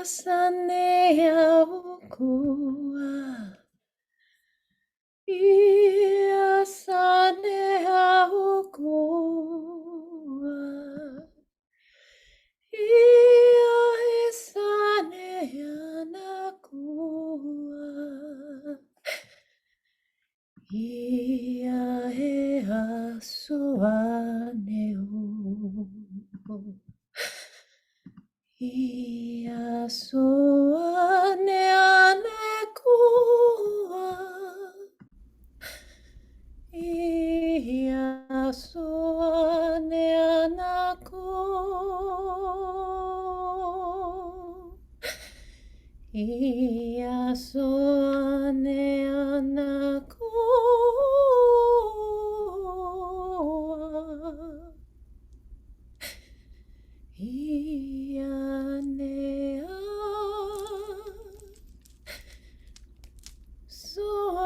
Iasanea ukua. Iasanea ukua. Iasanea nakua. Ia he asoaneo. Ia soanea nekua. Ia soanea nakua. Ia soanea nakua. Ianea soaeko.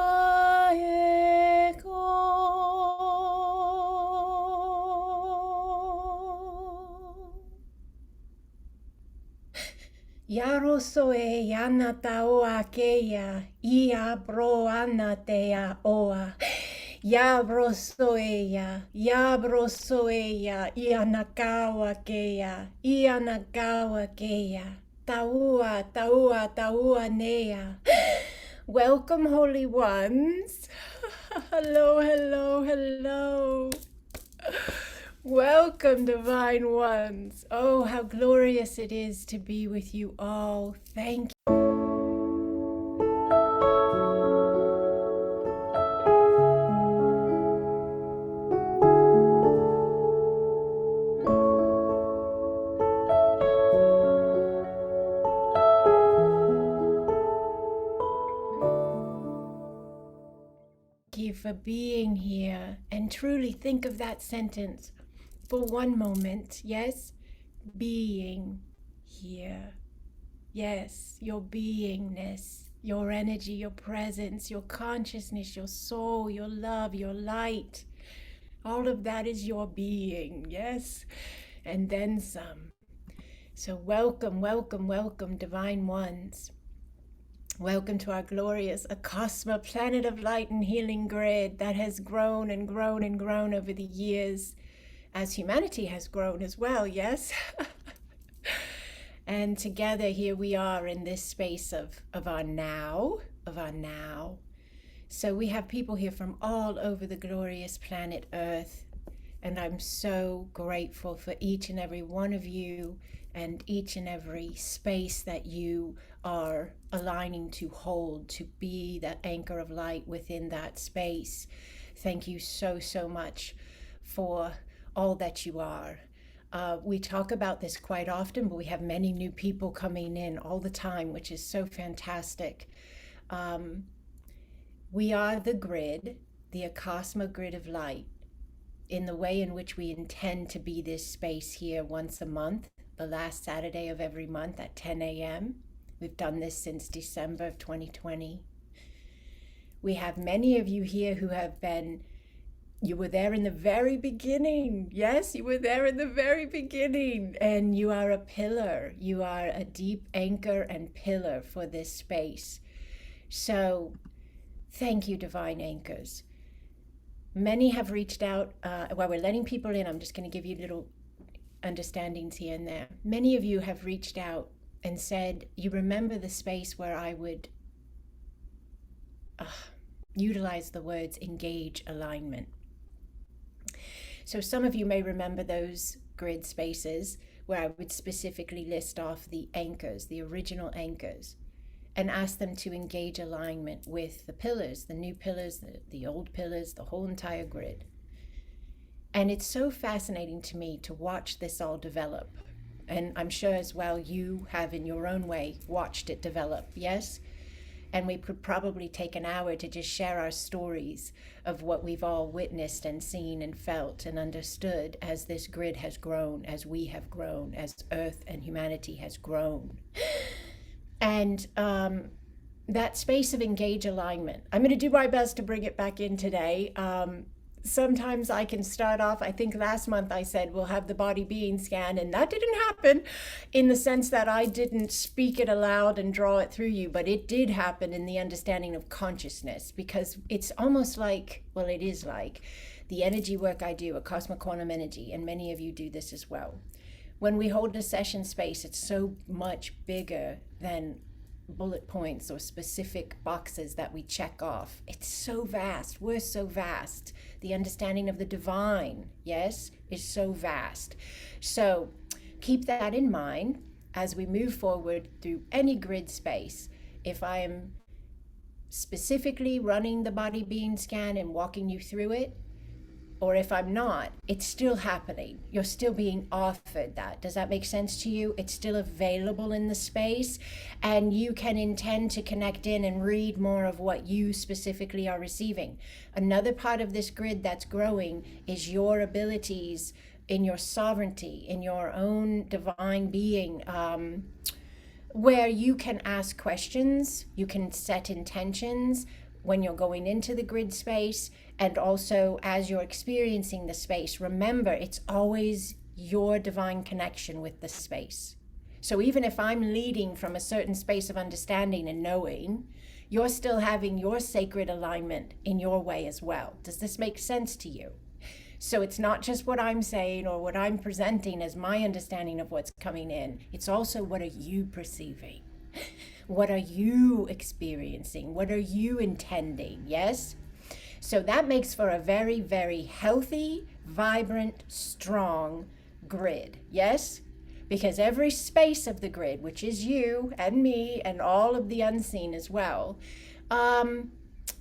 Yaro soe yana taoa keia, ia bro anatea oa. Yabro soeya, ianakawa keia, taua, taua nea. Welcome, holy ones. Hello, hello, hello. Welcome, divine ones. Oh, how glorious it is to be with you all. Thank you for being here. And truly think of that sentence for one moment. Yes, being here. Yes, your beingness, your energy, your presence, your consciousness, your soul, your love, your light. All of that is your being, yes? And then some. So welcome, welcome, welcome, divine ones. Welcome to our glorious Acasma planet of light and healing grid that has grown and grown and grown over the years as humanity has grown as well, yes? And together here we are in this space of our now. So we have people here from all over the glorious planet Earth. And I'm so grateful for each and every one of you and each and every space that you are aligning to hold, to be that anchor of light within that space. Thank you so, so much for all that you are. We talk about this quite often, but we have many new people coming in all the time, which is so fantastic. We are the grid, the Acasma grid of light, in the way in which we intend to be this space here once a month, the last Saturday of every month at 10 a.m. We've done this since December of 2020. We have many of you here who have been, you were there in the very beginning. Yes, you were there in the very beginning. And you are a pillar. You are a deep anchor and pillar for this space. So thank you, divine anchors. Many have reached out. While we're letting people in, I'm just going to give you little understandings here and there. Many of you have reached out and said, you remember the space where I would utilize the words engage alignment. So some of you may remember those grid spaces where I would specifically list off the anchors, the original anchors, and ask them to engage alignment with the pillars, the new pillars, the old pillars, the whole entire grid. And it's so fascinating to me to watch this all develop. And I'm sure as well you have in your own way watched it develop, yes? And we could probably take an hour to just share our stories of what we've all witnessed and seen and felt and understood as this grid has grown, as we have grown, as Earth and humanity has grown. And that space of engage alignment, I'm going to do my best to bring it back in today. sometimes I can start off, I think last month I said we'll have the body being scan, and that didn't happen in the sense that I didn't speak it aloud and draw it through you, but it did happen in the understanding of consciousness, because it's almost like, well, it is like the energy work I do, Acasma quantum energy, and many of you do this as well. When we hold a session space, it's so much bigger than bullet points or specific boxes that we check off. It's so vast. We're so vast. The understanding of the divine, yes, is so vast. So keep that in mind as we move forward through any grid space. If I am specifically running the body being scan and walking you through it, or if I'm not, it's still happening. You're still being offered that. Does that make sense to you? It's still available in the space, and you can intend to connect in and read more of what you specifically are receiving. Another part of this grid that's growing is your abilities in your sovereignty, in your own divine being, where you can ask questions, you can set intentions when you're going into the grid space, and also as you're experiencing the space. Remember, it's always your divine connection with the space. So even if I'm leading from a certain space of understanding and knowing, you're still having your sacred alignment in your way as well. Does this make sense to you? So it's not just what I'm saying or what I'm presenting as my understanding of what's coming in. It's also, what are you perceiving? What are you experiencing? What are you intending? Yes? So that makes for a very, very healthy, vibrant, strong grid. Yes? Because every space of the grid, which is you and me and all of the unseen as well,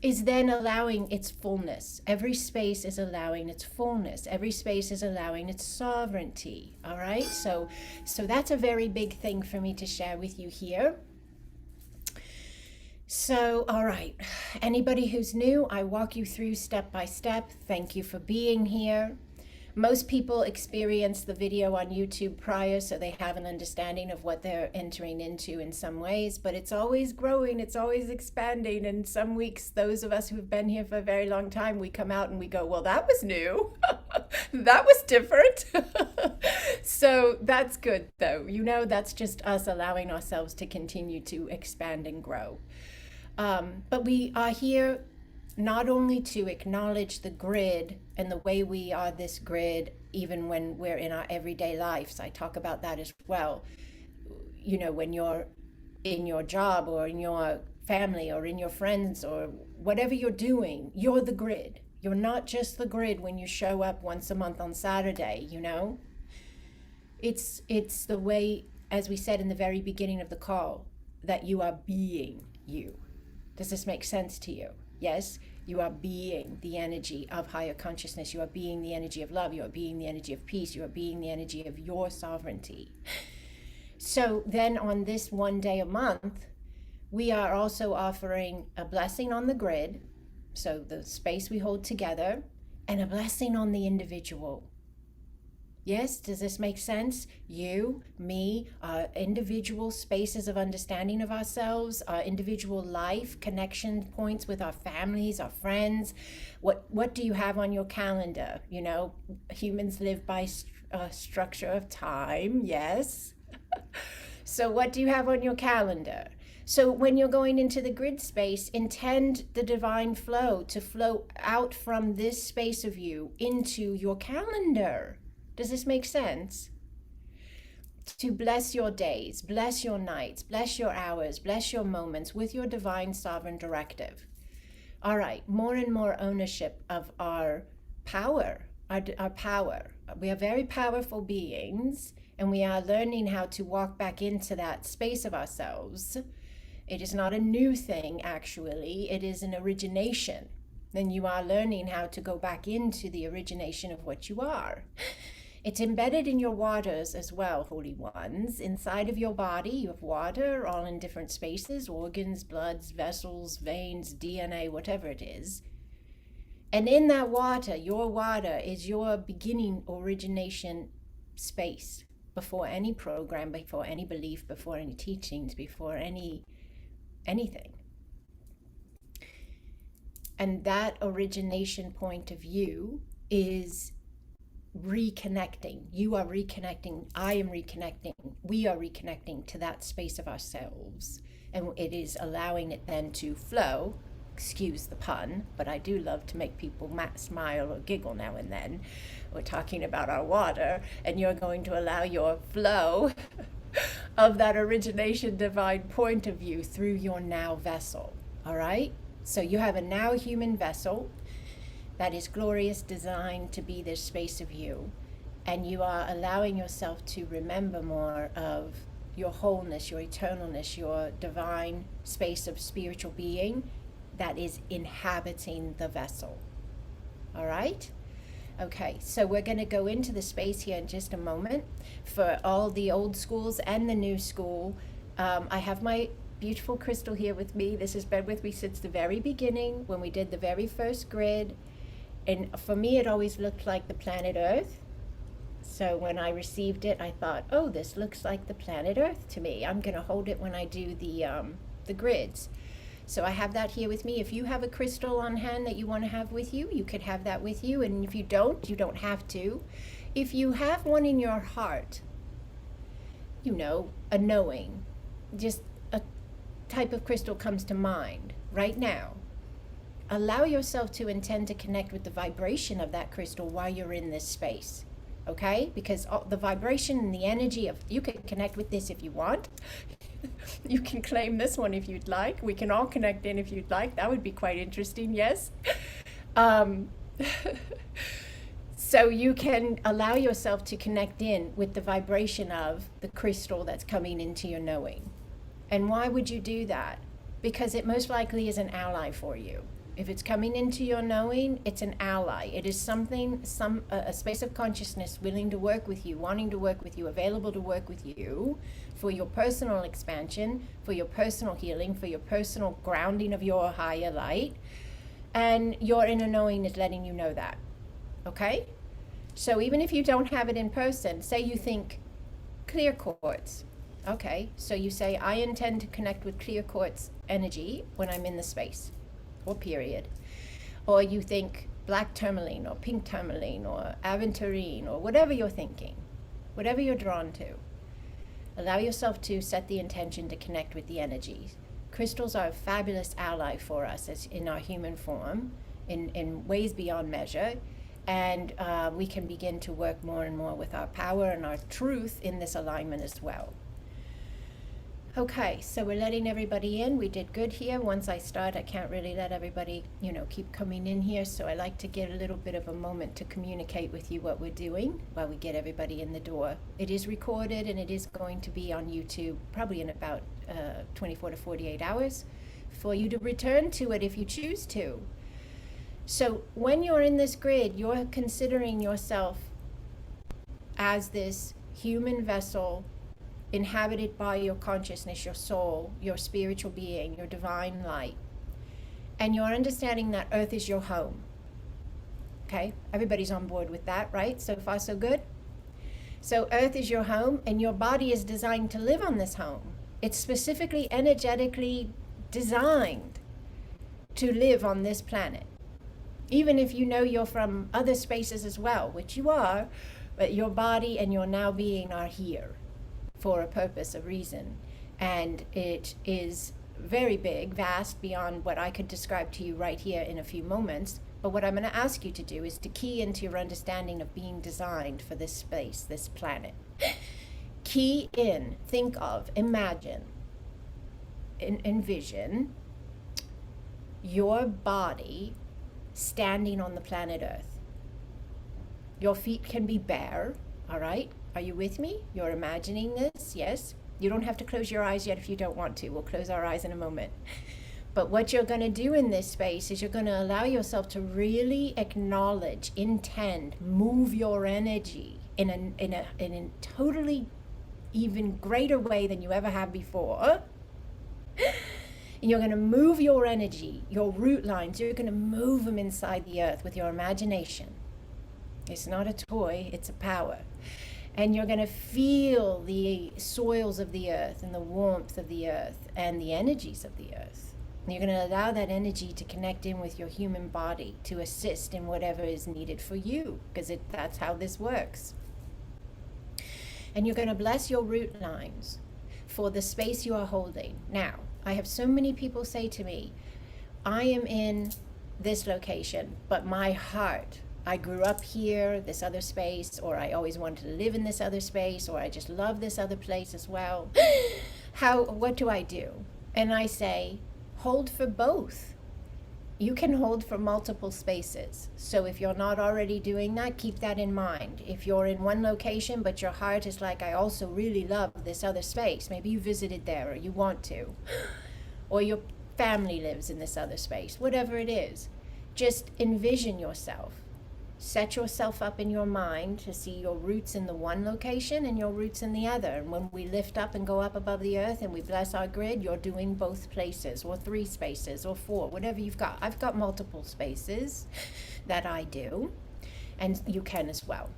is then allowing its fullness. Every space is allowing its fullness. Every space is allowing its sovereignty. All right? So that's a very big thing for me to share with you here. So, all right, anybody who's new, I walk you through step by step. Thank you for being here. Most people experience the video on YouTube prior, so they have an understanding of what they're entering into in some ways, but it's always growing, it's always expanding. And some weeks, those of us who've been here for a very long time, we come out and we go, well, that was new. That was different. So that's good though. You know, that's just us allowing ourselves to continue to expand and grow. But we are here not only to acknowledge the grid and the way we are this grid, even when we're in our everyday lives. I talk about that as well. You know, when you're in your job or in your family or in your friends or whatever you're doing, you're the grid. You're not just the grid when you show up once a month on Saturday, you know? It's the way, as we said in the very beginning of the call, that you are being you. Does this make sense to you? Yes, you are being the energy of higher consciousness. You are being the energy of love. You are being the energy of peace. You are being the energy of your sovereignty. So then on this one day a month, we are also offering a blessing on the grid, so the space we hold together, and a blessing on the individual. Yes, does this make sense? You, me, our individual spaces of understanding of ourselves, our individual life, connection points with our families, our friends. What do you have on your calendar? You know, humans live by structure of time, yes. So what do you have on your calendar? So when you're going into the grid space, intend the divine flow to flow out from this space of you into your calendar. Does this make sense? To bless your days, bless your nights, bless your hours, bless your moments with your divine sovereign directive. All right, more and more ownership of our power, our power. We are very powerful beings, and we are learning how to walk back into that space of ourselves. It is not a new thing, actually. It is an origination. Then you are learning how to go back into the origination of what you are. It's embedded in your waters as well, holy ones. Inside of your body, you have water, all in different spaces, organs, bloods, vessels, veins, DNA, whatever it is. And in that water, your water is your beginning origination space before any program, before any belief, before any teachings, before anything. And that origination point of view is reconnecting. You are reconnecting. I am reconnecting. We are reconnecting to that space of ourselves. And it is allowing it then to flow. Excuse the pun, but I do love to make people smile or giggle now and then. We're talking about our water, and you're going to allow your flow of that origination divine point of view through your now vessel. All right? So you have a now human vessel that is glorious, designed to be this space of you. And you are allowing yourself to remember more of your wholeness, your eternalness, your divine space of spiritual being that is inhabiting the vessel. All right? Okay, so we're going to go into the space here in just a moment. For all the old schools and the new school, I have my beautiful crystal here with me. This has been with me since the very beginning when we did the very first grid. And for me, it always looked like the planet Earth. So when I received it, I thought, oh, this looks like the planet Earth to me. I'm going to hold it when I do the grids. So I have that here with me. If you have a crystal on hand that you want to have with you, you could have that with you. And if you don't have to. If you have one in your heart, you know, a knowing, just a type of crystal comes to mind right now. Allow yourself to intend to connect with the vibration of that crystal while you're in this space. Okay? Because the vibration and the energy of, you can connect with this if you want. You can claim this one if you'd like. We can all connect in if you'd like. That would be quite interesting, yes? So you can allow yourself to connect in with the vibration of the crystal that's coming into your knowing. And why would you do that? Because it most likely is an ally for you. If it's coming into your knowing, it's an ally. It is something, a space of consciousness willing to work with you, wanting to work with you, available to work with you for your personal expansion, for your personal healing, for your personal grounding of your higher light. And your inner knowing is letting you know that. Okay? So even if you don't have it in person, say you think clear quartz. Okay, so you say, I intend to connect with clear quartz energy when I'm in the space. Or period. Or you think black tourmaline or pink tourmaline or aventurine or whatever you're thinking, whatever you're drawn to. Allow yourself to set the intention to connect with the energies. Crystals are a fabulous ally for us as in our human form in ways beyond measure. And we can begin to work more and more with our power and our truth in this alignment as well. Okay, so we're letting everybody in. We did good here. Once I start, I can't really let everybody, keep coming in here. So I like to get a little bit of a moment to communicate with you what we're doing while we get everybody in the door. It is recorded and it is going to be on YouTube probably in about 24 to 48 hours for you to return to it if you choose to. So when you're in this grid, you're considering yourself as this human vessel inhabited by your consciousness, your soul, your spiritual being, your divine light. And you're understanding that Earth is your home. Okay? Everybody's on board with that, right? So far, so good? So Earth is your home, and your body is designed to live on this home. It's specifically energetically designed to live on this planet. Even if you know you're from other spaces as well, which you are, but your body and your now being are here for a purpose, a reason. And it is very big, vast, beyond what I could describe to you right here in a few moments. But what I'm going to ask you to do is to key into your understanding of being designed for this space, this planet. Key in, think of, imagine, envision your body standing on the planet Earth. Your feet can be bare, all right? Are you with me? You're imagining this, yes? You don't have to close your eyes yet if you don't want to. We'll close our eyes in a moment. But what you're going to do in this space is you're going to allow yourself to really acknowledge, intend, move your energy in a totally even greater way than you ever have before. And you're going to move your energy, your root lines, you're going to move them inside the earth with your imagination. It's not a toy, it's a power. And you're going to feel the soils of the earth and the warmth of the earth and the energies of the earth. You're going to allow that energy to connect in with your human body to assist in whatever is needed for you, because that's how this works. And you're going to bless your root lines for the space you are holding. Now, I have so many people say to me, I am in this location, but my heart, I grew up here, this other space, or I always wanted to live in this other space, or I just love this other place as well. What do I do? And I say, hold for both. You can hold for multiple spaces. So if you're not already doing that, keep that in mind. If you're in one location, but your heart is like, I also really love this other space. Maybe you visited there or you want to, or your family lives in this other space, whatever it is, just envision yourself. Set yourself up in your mind to see your roots in the one location and your roots in the other. And when we lift up and go up above the earth and we bless our grid, you're doing both places, or 3 spaces, or 4, whatever you've got. I've got multiple spaces that I do, and you can as well.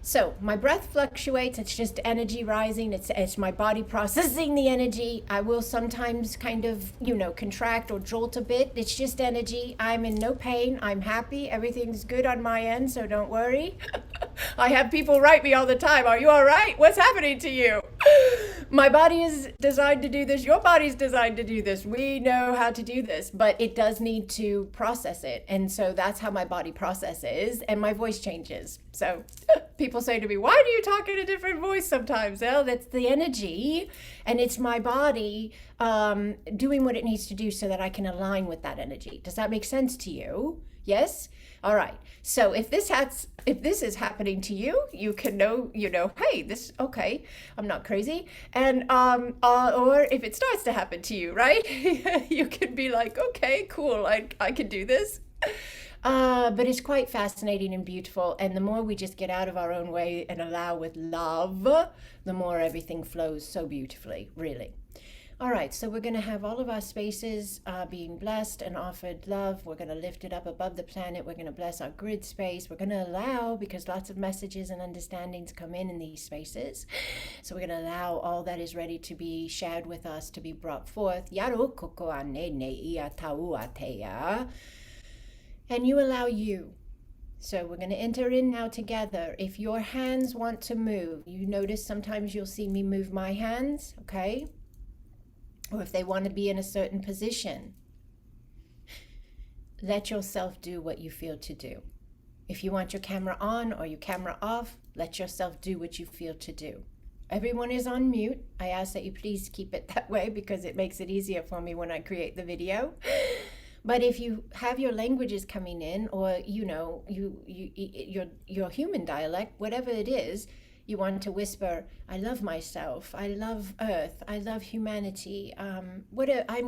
So my breath fluctuates. It's just energy rising. It's my body processing the energy. I will sometimes kind of, contract or jolt a bit. It's just energy. I'm in no pain. I'm happy. Everything's good on my end, so don't worry. I have people write me all the time. Are you all right? What's happening to you? My body is designed to do this. Your body's designed to do this. We know how to do this, but it does need to process it. And so that's how my body processes, and my voice changes. So people say to me, why do you talk in a different voice sometimes? Well, that's the energy, and it's my body doing what it needs to do so that I can align with that energy. Does that make sense to you? Yes? All right. So if this is happening to you, you can know, hey, okay, I'm not crazy. And, or if it starts to happen to you, right? You can be like, okay, cool. I can do this. But it's quite fascinating and beautiful. And the more we just get out of our own way and allow with love, the more everything flows so beautifully, really. All right, so we're going to have all of our spaces being blessed and offered love. We're going to lift it up above the planet. We're going to bless our grid space. We're going to allow, because lots of messages and understandings come in these spaces. So we're going to allow all that is ready to be shared with us to be brought forth. And you allow you. So we're going to enter in now together. If your hands want to move, you notice sometimes you'll see me move my hands, okay? Or if they want to be in a certain position, let yourself do what you feel to do. If you want your camera on or your camera off, let yourself do what you feel to do. Everyone is on mute. I ask that you please keep it that way because it makes it easier for me when I create the video. But if you have your languages coming in, or your human dialect, whatever it is, you want to whisper, I love myself, I love Earth, I love humanity, I'm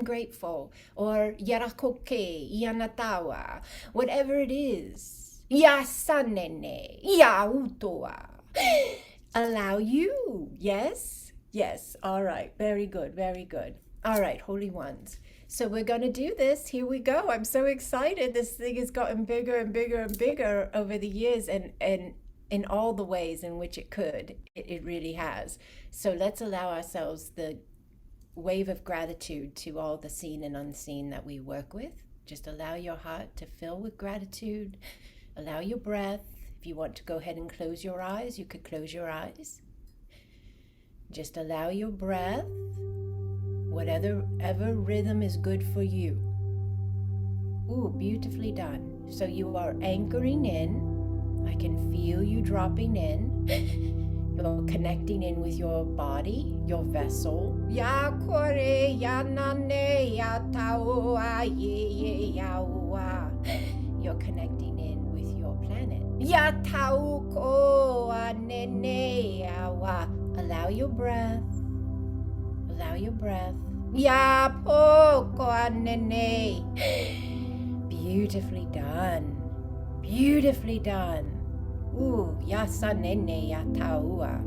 grateful, or yarakoke, yanatawa, whatever it is. Yasanene, yautoa. Allow you. Yes? Yes. All right. Very good. Very good. All right, holy ones. So we're going to do this. Here we go. I'm so excited. This thing has gotten bigger and bigger and bigger over the years, and in all the ways in which it could. It really has. So let's allow ourselves the wave of gratitude to all the seen and unseen that we work with. Just allow your heart to fill with gratitude. Allow your breath. If you want to go ahead and close your eyes, you could close your eyes. Just allow your breath, whatever rhythm is good for you. Ooh, beautifully done. So you are anchoring in. I can feel you dropping in. You're connecting in with your body, your vessel. Ya kore ya nane ya taua ye yaua. You're connecting in with your planet. Ya tauko anene yawa. Allow your breath. Allow your breath. Ya poko anene. Beautifully done. Beautifully done. Ooh, yasanene yataua.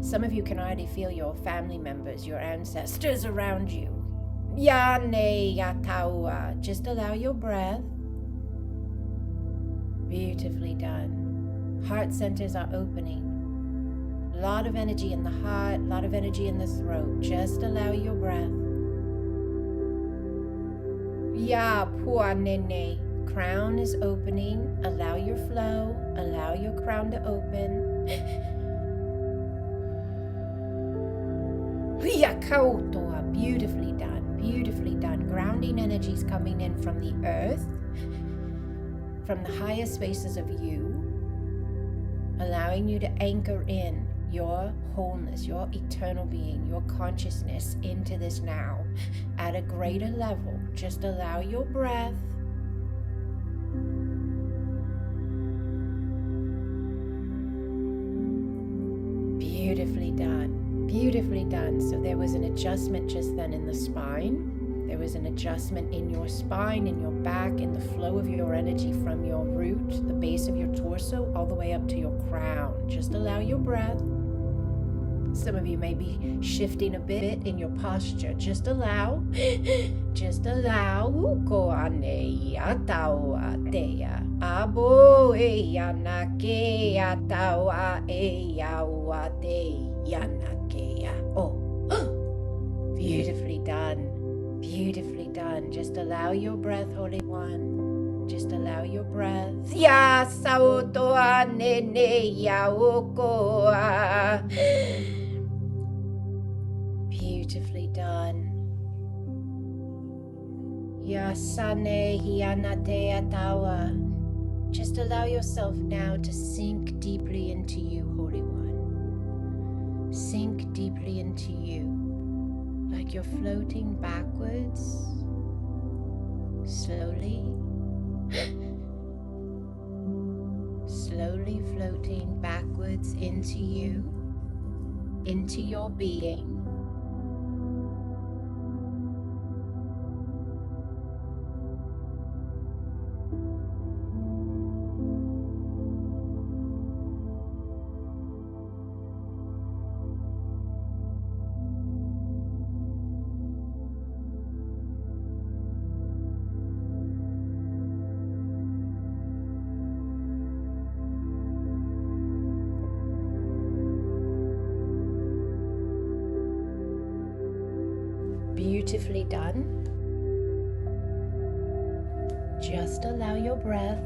Some of you can already feel your family members, your ancestors around you. Yane yataua. Just allow your breath. Beautifully done. Heart centers are opening. A lot of energy in the heart, a lot of energy in the throat. Just allow your breath. Ya puanene. Crown is opening. Allow your flow. Allow your crown to open. Yakautoa. Beautifully done. Beautifully done. Grounding energies coming in from the earth, from the higher spaces of you, allowing you to anchor in your wholeness, your eternal being, your consciousness into this now at a greater level. Just allow your breath. Beautifully done. Beautifully done. So there was an adjustment just then in the spine. There was an adjustment in your spine, in your back, in the flow of your energy from your root, the base of your torso, all the way up to your crown. Just allow your breath. Some of you may be shifting a bit in your posture. Just allow. Just allow. Ukoane atawa teya. Abo eyanake atawa eyawa teyanake. Oh. Beautifully done. Beautifully done. Just allow your breath, Holy One. Just allow your breath. Ya saotoa nene ya okoa. Beautifully done. Ya sane hianate atawa. Just allow yourself now to sink deeply into you, Holy One. Sink deeply into you. Like you're floating backwards, slowly, slowly floating backwards into you, into your being. Beautifully done. Just allow your breath.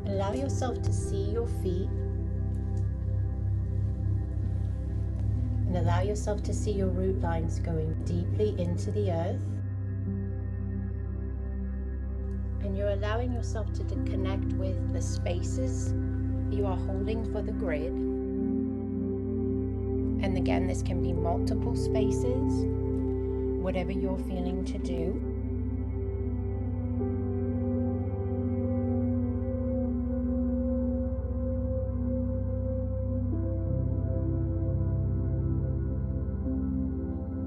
Allow yourself to see your feet. And allow yourself to see your root lines going deeply into the earth. And you're allowing yourself to connect with the spaces you are holding for the grid. And again, this can be multiple spaces, whatever you're feeling to do.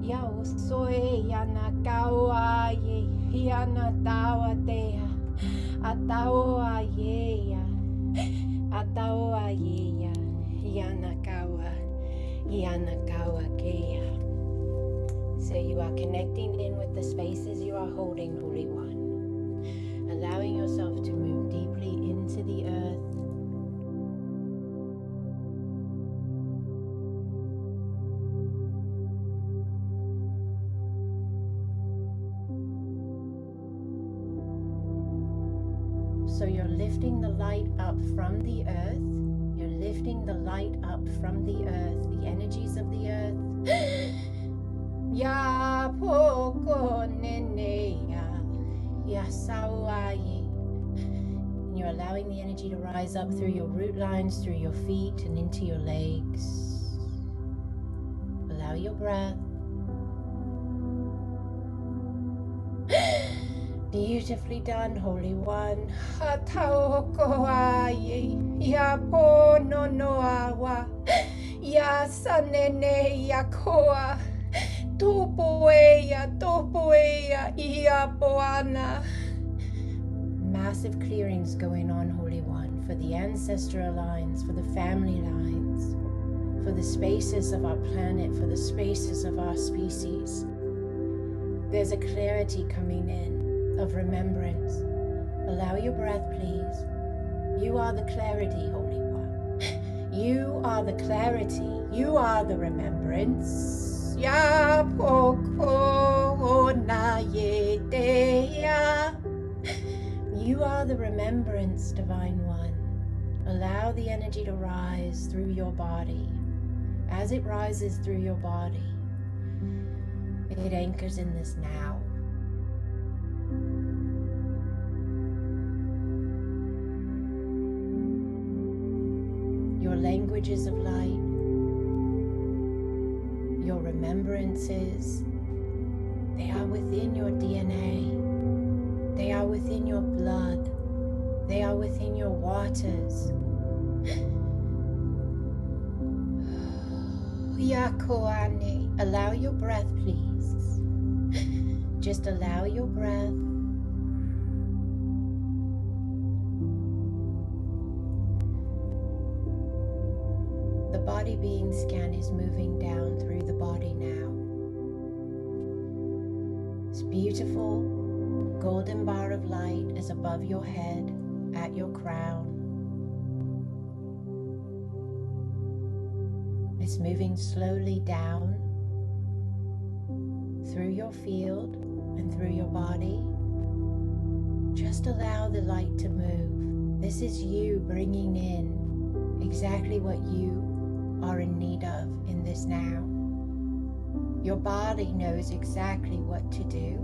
Yao soe yana kawa ye yana tawa tea. Ataoa yeya, ataoa yeya, yanakawa keya. So you are connecting in with the spaces you are holding, Holy One, allowing yourself to move deeply into the earth. So you're lifting the light up from the earth. You're lifting the light up from the earth, the energies of the earth. Ya poko nene ya sawaye. And you're allowing the energy to rise up through your root lines, through your feet, and into your legs. Allow your breath. Beautifully done, Holy One. Hataokoaye, ya pono noawa, ya sanene yakoa, topoea, ia poana. Massive clearings going on, Holy One, for the ancestral lines, for the family lines, for the spaces of our planet, for the spaces of our species. There's a clarity coming in of remembrance. Allow your breath, please. You are the clarity, Holy One. You are the clarity. You are the remembrance. Ya poko na ye deya. You are the remembrance, Divine One. Allow the energy to rise through your body. As it rises through your body, it anchors in this now. Your languages of light, your remembrances, they are within your DNA. They are within your blood. They are within your waters. Yakoane. Allow your breath, please. Just allow your breath. The body being scan is moving down through the body now. This beautiful golden bar of light is above your head, at your crown. It's moving slowly down through your field and through your body. Just allow the light to move. This is you bringing in exactly what you are in need of in this now. Your body knows exactly what to do.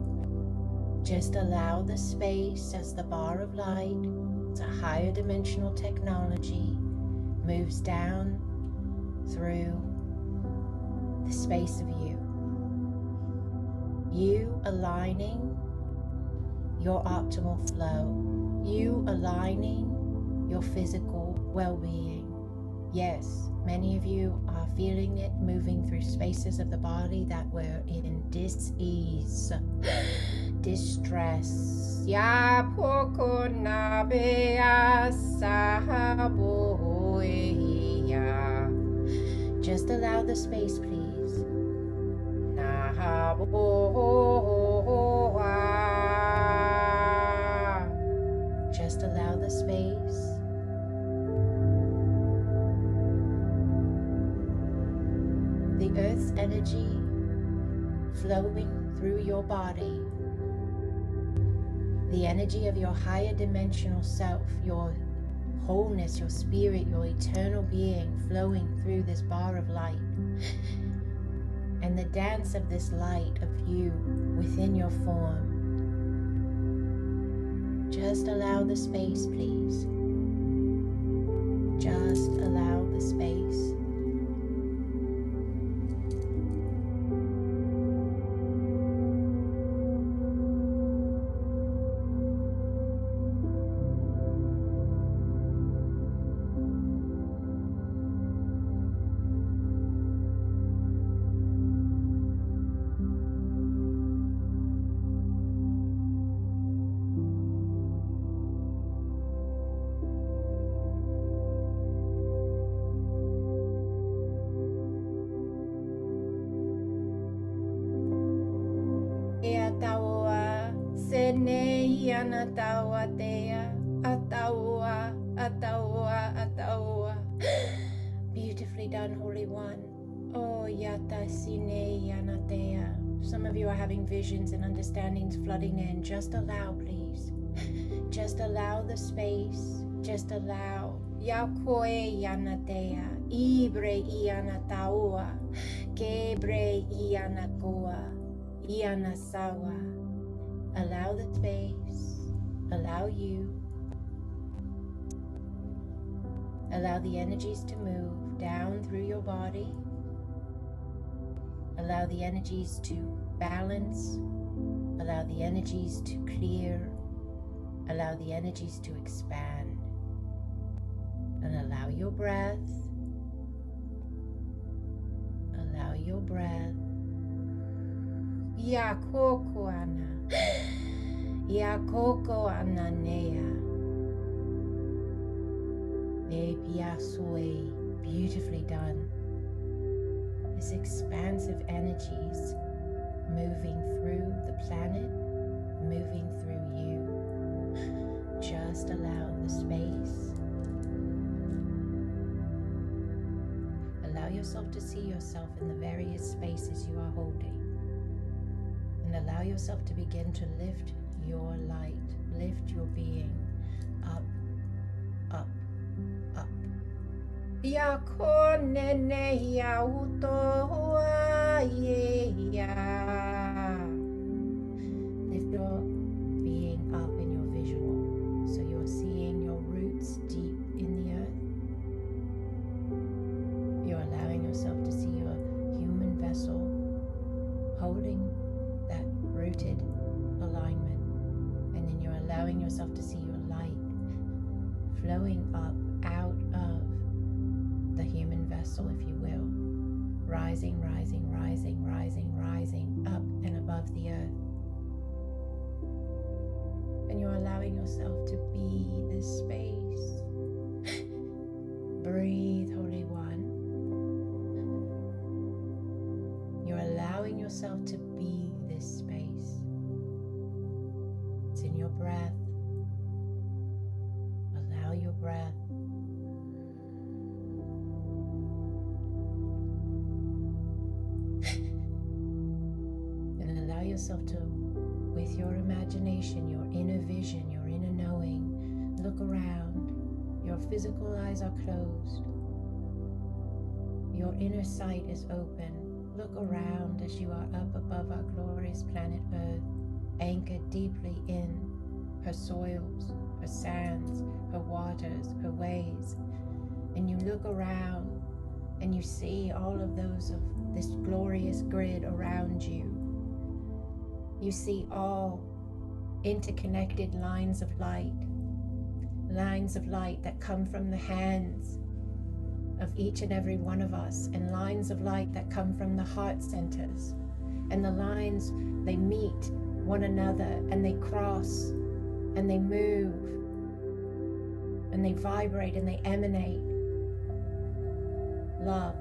Just allow the space as the bar of light, it's a higher dimensional technology, moves down through the space of you. You aligning your optimal flow. You aligning your physical well-being. Yes, many of you are feeling it moving through spaces of the body that were in dis-ease, distress. Ya poko na bea sahaboya. Just allow the space, please. Nahaboa. Just allow the space. The earth's energy flowing through your body. The energy of your higher dimensional self, your wholeness, your spirit, your eternal being flowing through this bar of light. And the dance of this light of you within your form. Just allow the space, please. Just allow the space. Ataua, sene anataua tea, ataua, ataua, ataua. Beautifully done, Holy One. Oh, yata sine anatea. Some of you are having visions and understandings flooding in. Just allow, please. Just allow the space. Just allow. Yakoe yanatea, ibre ianataua, kebre ianakoa. Ianasawa. Allow the space. Allow you. Allow the energies to move down through your body. Allow the energies to balance. Allow the energies to clear. Allow the energies to expand. And allow your breath. Allow your breath. Yakoko ana. Yakoko ananea. Epiasue. Beautifully done. This expansive energies moving through the planet, moving through you. Just allow the space. yourself to see yourself in the various spaces you are holding. And allow yourself to begin to lift your light, lift your being up, up, up. Ya konene ya utoa ya. Lift your being up in your visual, so you're seeing your roots deep in the earth. You're allowing yourself to see your human vessel holding that rooted alignment. And then you're allowing yourself to see your light flowing up out of the human vessel, if you will. Rising, rising, rising, rising, rising up and above the earth. And you're allowing yourself to be this space. Breathe, Holy One. You're allowing yourself to be this space. It's in your breath. Allow your breath. And allow yourself to, with your imagination, your inner vision, your inner knowing, look around. Your physical eyes are closed. Your inner sight is open. Look around as you are up above our glorious planet Earth, anchored deeply in her soils, her sands, her waters, her ways. And you look around and you see all of those of this glorious grid around you. You see all interconnected lines of light that come from the hands of each and every one of us, and lines of light that come from the heart centers. And the lines, they meet one another and they cross and they move and they vibrate and they emanate love.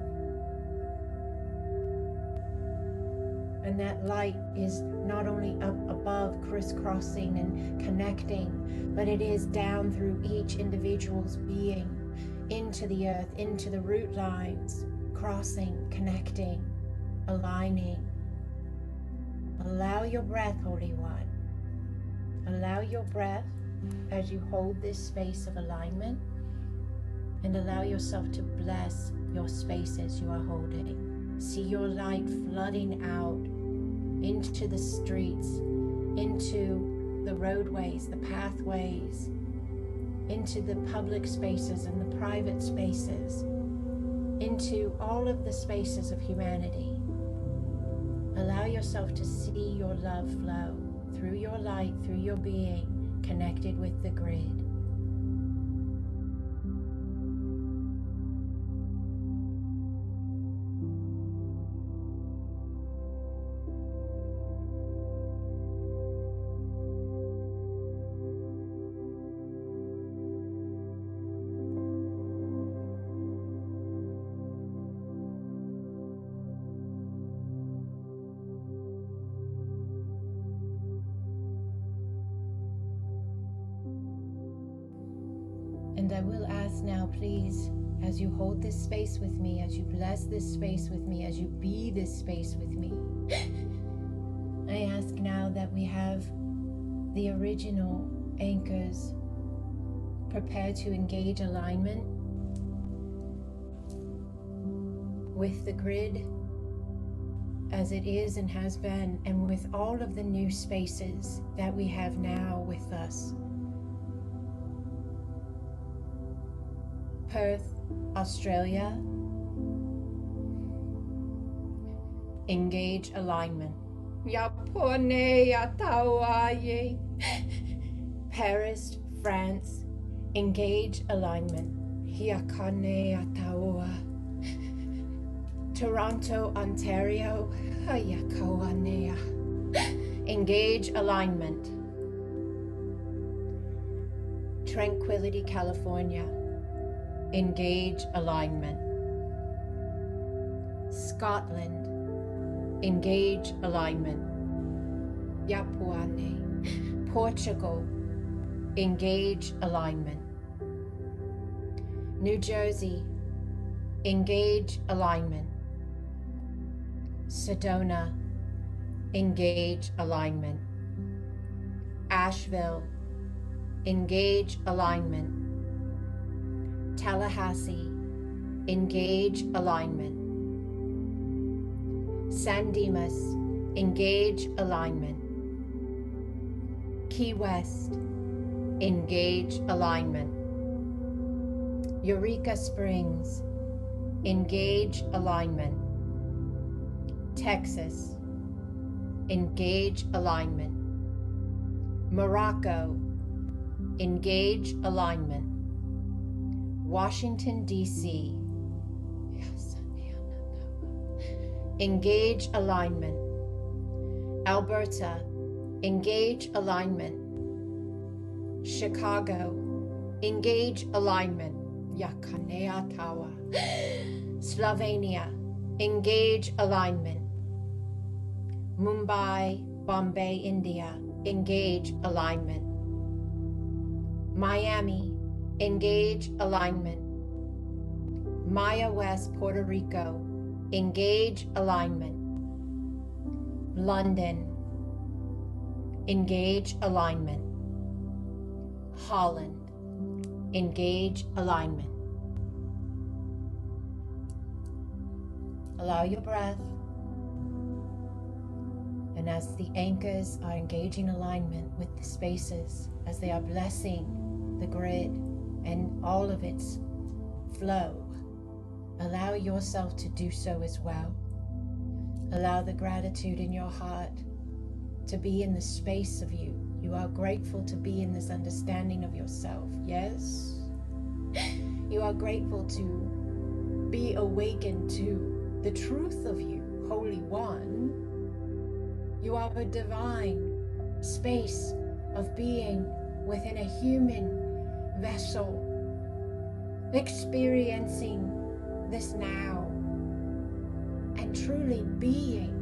And that light is not only up above, crisscrossing and connecting, but it is down through each individual's being, into the earth, into the root lines, crossing, connecting, aligning. Allow your breath, Holy One. Allow your breath as you hold this space of alignment, and allow yourself to bless your spaces you are holding. See your light flooding out into the streets, into the roadways, the pathways, into the public spaces and the private spaces, into all of the spaces of humanity. Allow yourself to see your love flow through your light, through your being, connected with the grid. And I will ask now, please, as you hold this space with me, as you bless this space with me, as you be this space with me, I ask now that we have the original anchors prepared to engage alignment with the grid as it is and has been, and with all of the new spaces that we have now with us. Perth, Australia. Engage alignment. Paris, France. Engage alignment. Toronto, Ontario. Engage alignment. Tranquility, California. Engage alignment. Scotland. Engage alignment. Yapuane. Portugal. Engage alignment. New Jersey. engage alignment. Sedona, engage alignment. Asheville, engage alignment. Tallahassee, engage alignment. San Dimas, engage alignment. Key West, engage alignment. Eureka Springs, engage alignment. Texas, engage alignment. Morocco, engage alignment. Washington, D.C., engage alignment. Alberta, engage alignment. Chicago, engage alignment. Yakaneatawa. Slovenia, engage alignment. Mumbai, Bombay, India, engage alignment. Miami, engage alignment. Maya West, Puerto Rico, engage alignment. London, engage alignment. Holland, engage alignment. Allow your breath. And as the anchors are engaging alignment with the spaces, as they are blessing the grid and all of its flow, allow yourself to do so as well. Allow the gratitude in your heart to be in the space of you. You are grateful to be in this understanding of yourself. Yes? You are grateful to be awakened to the truth of you, Holy One. You are a divine space of being within a human vessel, experiencing this now and truly being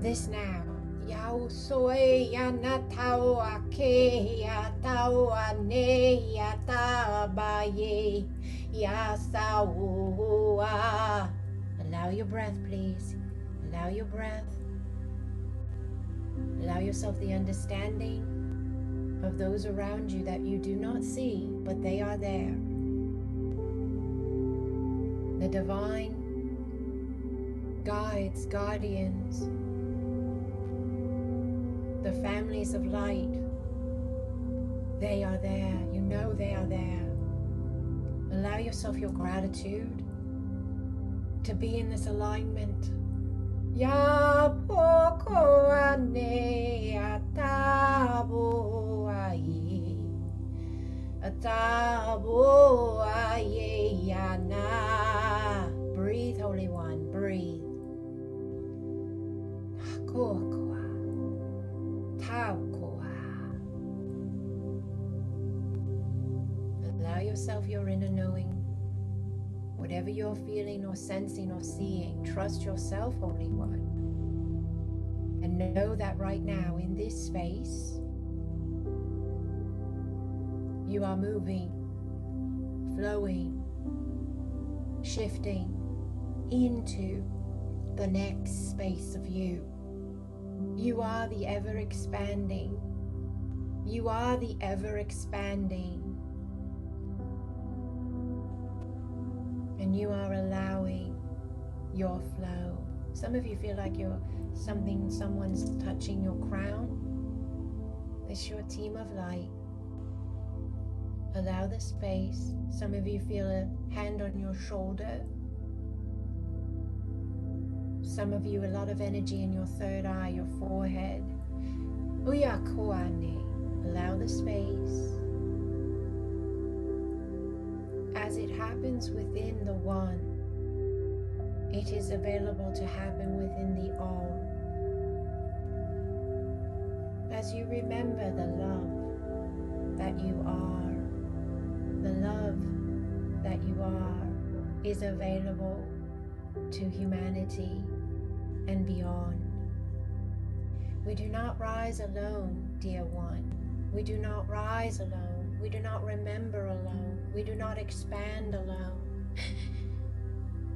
this now. Yao soy ya na tao ake ya tao ane ya tabaye ya sawa. Allow your breath, please. Allow your breath. Allow yourself the understanding of those around you that you do not see, but they are there. The divine guides, guardians, the families of light, they are there. You know they are there. Allow yourself your gratitude to be in this alignment. Ya poko ane atabo aye, atabo aye yana. Breathe, Holy One, breathe. Kokoa, taukoa. Allow yourself your inner knowing. Whatever you're feeling or sensing or seeing, trust yourself, Holy One. And know that right now in this space, you are moving, flowing, shifting into the next space of you. You are the ever expanding. You are the ever expanding. And you are allowing your flow. Some of you feel like someone's touching your crown. It's your team of light. Allow the space. Some of you feel a hand on your shoulder. Some of you, a lot of energy in your third eye, your forehead. Uyakoane. Allow the space. As it happens within the one, it is available to happen within the all. As you remember the love that you are, the love that you are is available to humanity and beyond. We do not rise alone, dear one. We do not rise alone. We do not remember alone. We do not expand alone.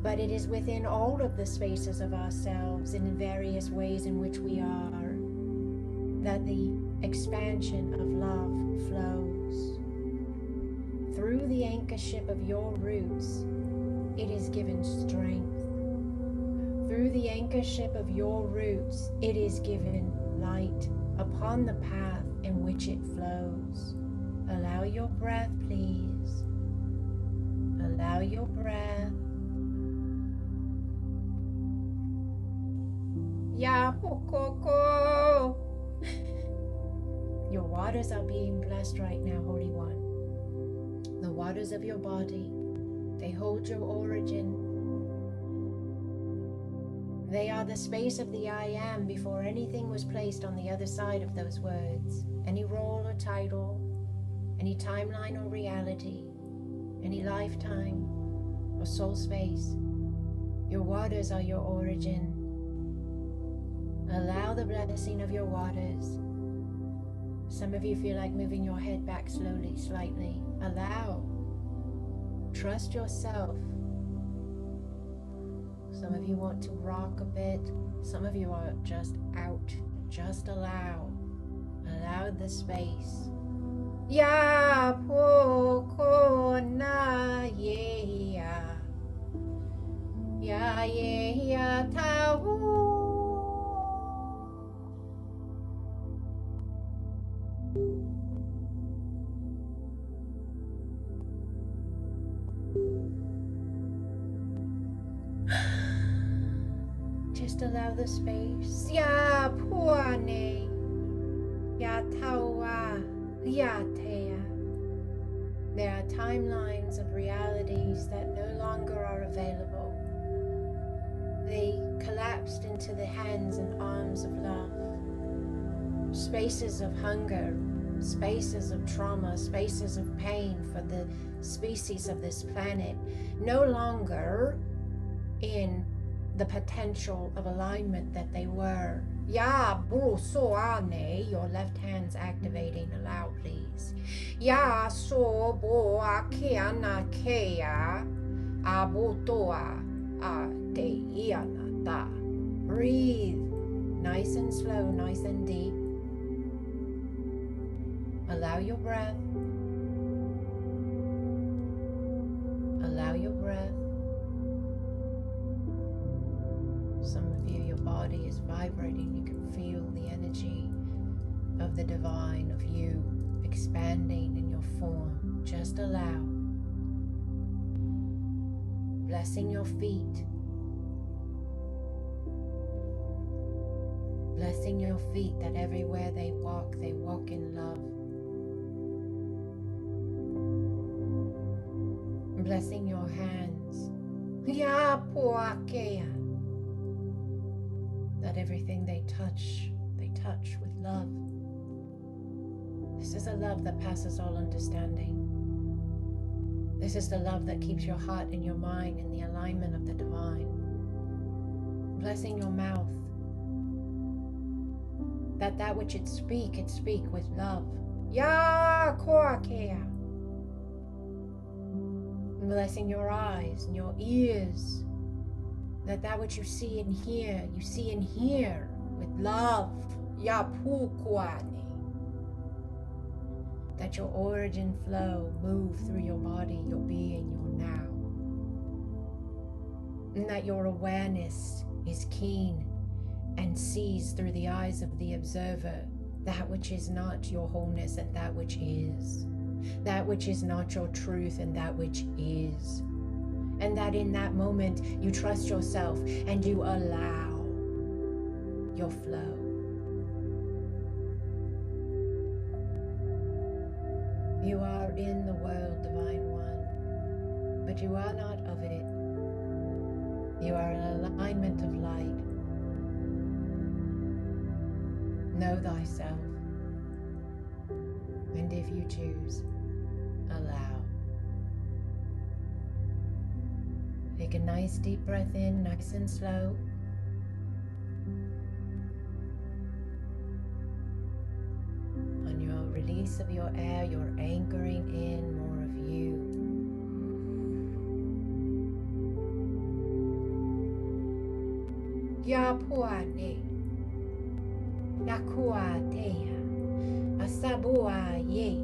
but it is within all of the spaces of ourselves and in various ways in which we are that the expansion of love flows. Through the anchorship of your roots, it is given strength. Through the anchorship of your roots, it is given light upon the path in which it flows. Allow your breath, please. Allow your breath. Ya pokoko. Your waters are being blessed right now, Holy One. The waters of your body, they hold your origin. They are the space of the I am before anything was placed on the other side of those words. Any role or title, any timeline or reality, any lifetime or soul space. Your waters are your origin. Allow the blessing of your waters. Some of you feel like moving your head back slowly, slightly. Allow. Trust yourself. Some of you want to rock a bit. Some of you are just out. Just allow. Allow the space. Ya poko na ye ya. Ya ye ya tao. Just allow the space. Ya puane. Ya tawa. Ya tea. There are timelines of realities that no longer are available. They collapsed into the hands and arms of love. Spaces of hunger, spaces of trauma, spaces of pain for the species of this planet, no longer in the potential of alignment that they were. Ya bu so ane, your left hand's activating. Allow, please. Ya so bo akea na kea abotoa a te iana ta. Breathe, nice and slow, nice and deep. Allow your breath. Allow your breath. Some of you, your body is vibrating. You can feel the energy of the divine, of you expanding in your form. Just allow. Blessing your feet. Blessing your feet that everywhere they walk in love. Blessing your hands. Ya poakea. That everything they touch with love. This is a love that passes all understanding. This is the love that keeps your heart and your mind in the alignment of the divine. Blessing your mouth. That which it speak with love. Ya koakea. Blessing your eyes and your ears. That which you see and hear with love. Ya pukuane. That your origin flow move through your body, your being, your now. And that your awareness is keen and sees through the eyes of the observer that which is not your wholeness and that which is. That which is not your truth and that which is. And that in that moment you trust yourself and you allow your flow. You are in the world, Divine One, but you are not of it. You are an alignment of light. Know thyself, and if you choose, allow. Take a nice deep breath in, nice and slow. On your release of your air, you're anchoring in more of you. Yapuane, Nakuatea, Asabua ye,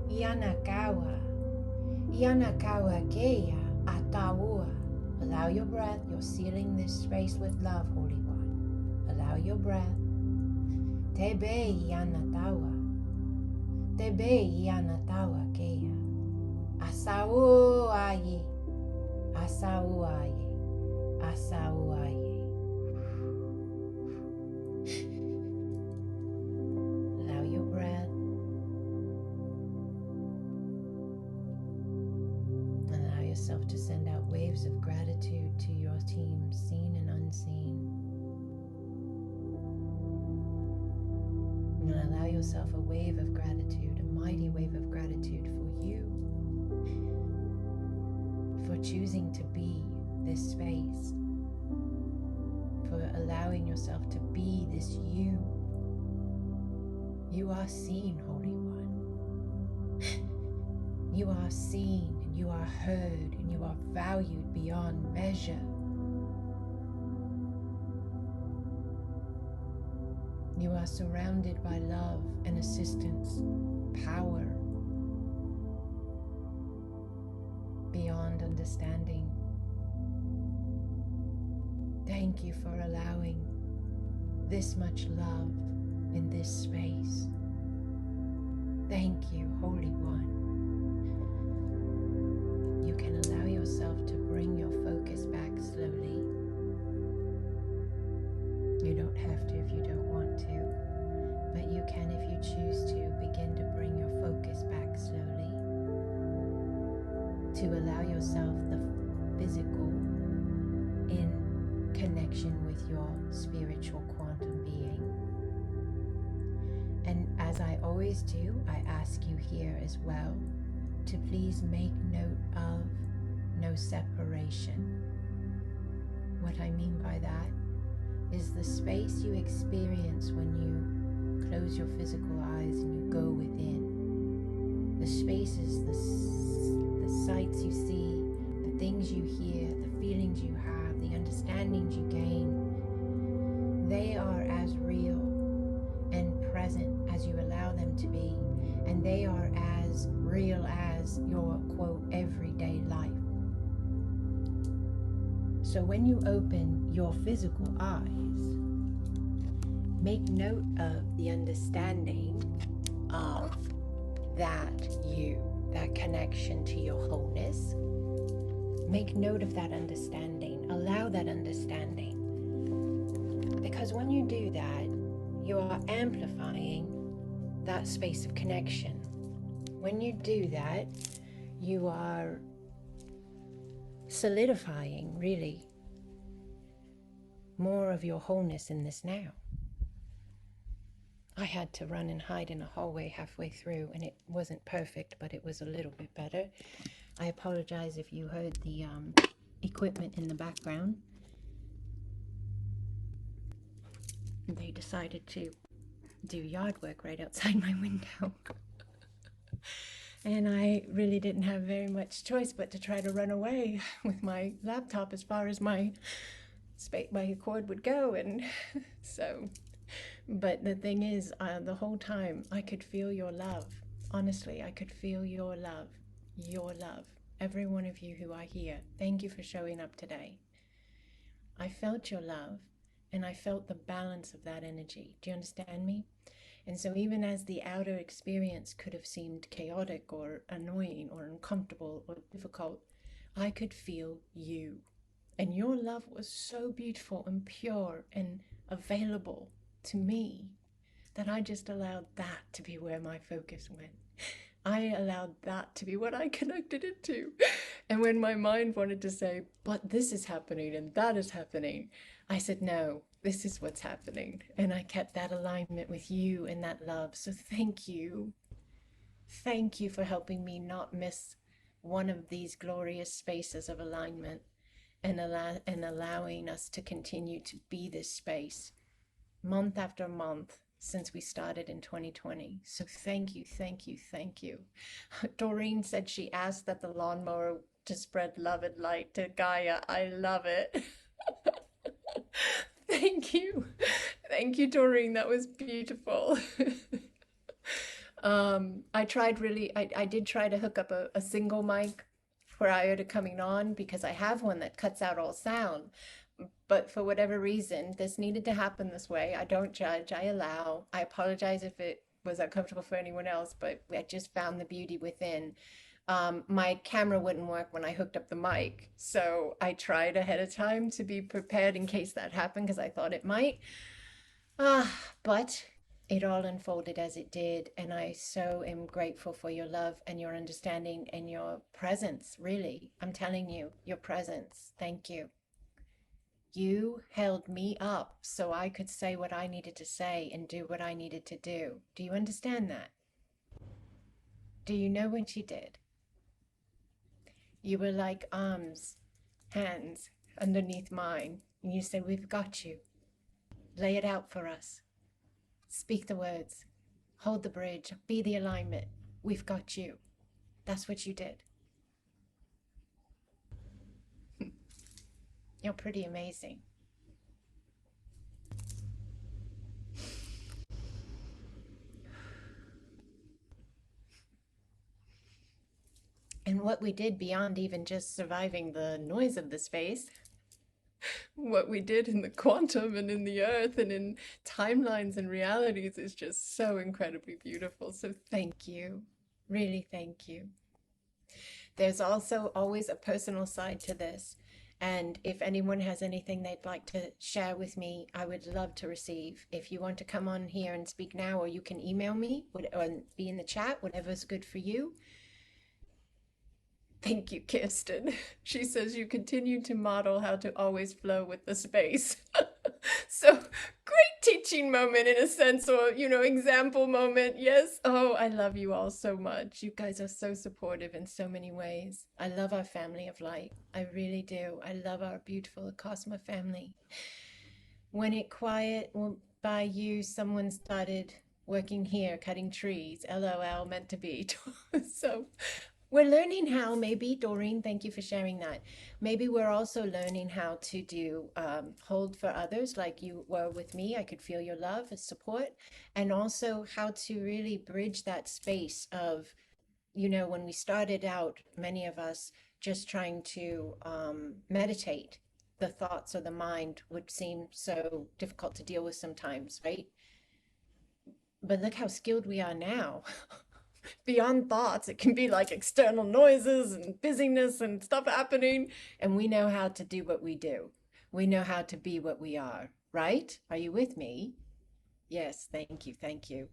Yanakawa Gea, Ataua. Allow your breath. You're sealing this space with love, Holy One. Allow your breath. Tebe Yanatawa. Tebe Yanatawa Gea. Asauaye. Asauaye. Asauaye. Allow your breath. Allow yourself to send out waves of gratitude to your team, seen and unseen. And allow yourself a wave of gratitude, a mighty wave of gratitude for you, for choosing to be this space, for allowing yourself to be this you. You are seen, Holy One. You are seen, and you are heard, and you are valued beyond measure. You are surrounded by love and assistance, power beyond understanding. Thank you for allowing this much love in this space. Thank you, Holy One. You can allow yourself to bring your focus back slowly. You don't have to if you don't want to, but you can if you choose to begin to bring your focus back slowly, to allow yourself the physical in connection with your spiritual quantum being. And as I always do, I ask you here as well to please make note of no separation. What I mean by that is the space you experience when you close your physical eyes and you go within. The spaces, the sights you see, the things you hear, the feelings you have, the understandings you gain, they are as real and present as you allow them to be, and they are as real as your, quote, everyday life. So when you open your physical eyes, make note of the understanding of that you, that connection to your wholeness. Make note of that understanding. Allow that understanding. Because when you do that, you are amplifying that space of connection. When you do that, you are solidifying, really, more of your wholeness in this now. I had to run and hide in a hallway halfway through, and it wasn't perfect, but it was a little bit better. I apologize if you heard the equipment in the background. They decided to do yard work right outside my window. And I really didn't have very much choice but to try to run away with my laptop as far as my cord would go. And so, but the thing is, the whole time I could feel your love. Honestly, I could feel your love. Your love. Every one of you who are here, thank you for showing up today. I felt your love, and I felt the balance of that energy. Do you understand me? And so even as the outer experience could have seemed chaotic or annoying or uncomfortable or difficult, I could feel you. And your love was so beautiful and pure and available to me that I just allowed that to be where my focus went. I allowed that to be what I connected it to. And when my mind wanted to say, but this is happening and that is happening, I said, no, this is what's happening. And I kept that alignment with you and that love. So thank you. Thank you for helping me not miss one of these glorious spaces of alignment and allowing us to continue to be this space month after month since we started in 2020. So thank you, thank you, thank you. Doreen said she asked that the lawnmower to spread love and light to Gaia. I love it. Thank you. Thank you, Doreen. That was beautiful. I did try to hook up a single mic prior to coming on because I have one that cuts out all sound. But for whatever reason, this needed to happen this way. I don't judge, I allow. I apologize if it was uncomfortable for anyone else, but I just found the beauty within. My camera wouldn't work when I hooked up the mic. So I tried ahead of time to be prepared in case that happened because I thought it might. But it all unfolded as it did. And I so am grateful for your love and your understanding and your presence, really. I'm telling you, your presence. Thank you. You held me up so I could say what I needed to say and do what I needed to do. Do you understand that? Do you know what you did? You were like arms, hands underneath mine, and you said, "We've got you. Lay it out for us. Speak the words. Hold the bridge. Be the alignment. We've got you." That's what you did. You're pretty amazing. And what we did beyond even just surviving the noise of the space, what we did in the quantum and in the earth and in timelines and realities is just so incredibly beautiful. So thank you. Really, thank you. There's also always a personal side to this. And if anyone has anything they'd like to share with me, I would love to receive. If you want to come on here and speak now, or you can email me or be in the chat, whatever's good for you. Thank you, Kirsten. She says you continue to model how to always flow with the space. So great teaching moment in a sense, or, example moment. Yes. Oh, I love you all so much. You guys are so supportive in so many ways. I love our family of light. I really do. I love our beautiful Acasma family. When it quiet by you, someone started working here, cutting trees. LOL, meant to be. So we're learning how, maybe, Doreen, thank you for sharing that. Maybe we're also learning how to do hold for others like you were with me. I could feel your love and support, and also how to really bridge that space of, when we started out, many of us just trying to meditate, the thoughts or the mind would seem so difficult to deal with sometimes, right? But look how skilled we are now. Beyond thoughts, it can be like external noises and busyness and stuff happening, and we know how to do what we do. We know how to be what we are, right? Are you with me? Yes, thank you, thank you.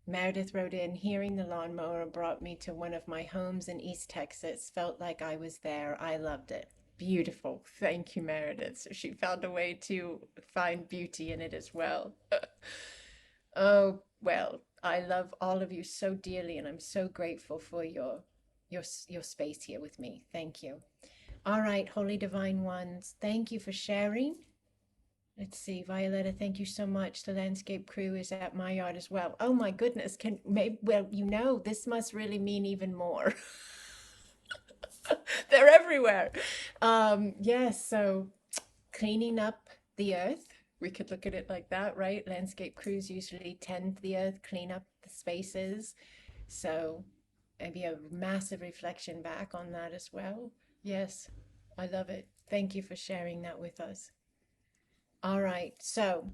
Meredith wrote in, hearing the lawnmower brought me to one of my homes in East Texas. Felt like I was there. I loved it. Beautiful. Thank you, Meredith. So she found a way to find beauty in it as well. Oh, well, I love all of you so dearly, and I'm so grateful for your space here with me. Thank you. All right, Holy Divine Ones, thank you for sharing. Let's see, Violetta, thank you so much. The landscape crew is at my yard as well. Oh my goodness, well, this must really mean even more. They're everywhere. Yes, so cleaning up the earth. We could look at it like that, right? Landscape crews usually tend the earth, clean up the spaces. So maybe a massive reflection back on that as well. Yes, I love it. Thank you for sharing that with us. All right, so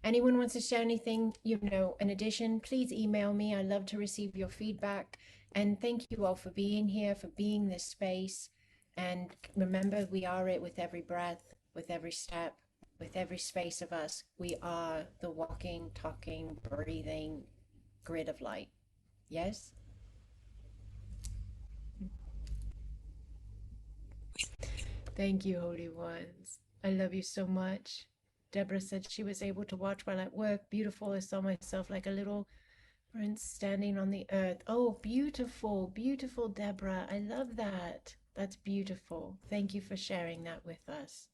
anyone wants to share anything, in addition, please email me. I love to receive your feedback. And thank you all for being here, for being this space. And remember, we are it with every breath, with every step, with every space of us. We are the walking, talking, breathing grid of light. Yes? Thank you, Holy Ones. I love you so much. Deborah said she was able to watch while at work. Beautiful. I saw myself like a little prince standing on the earth. Oh, beautiful, beautiful, Deborah. I love that. That's beautiful. Thank you for sharing that with us.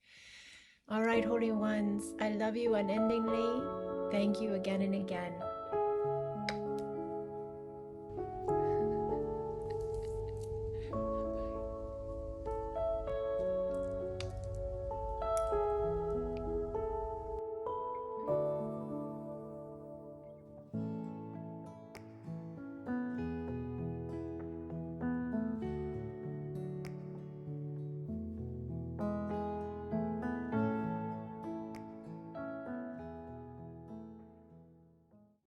All right, Holy Ones, I love you unendingly. Thank you again and again.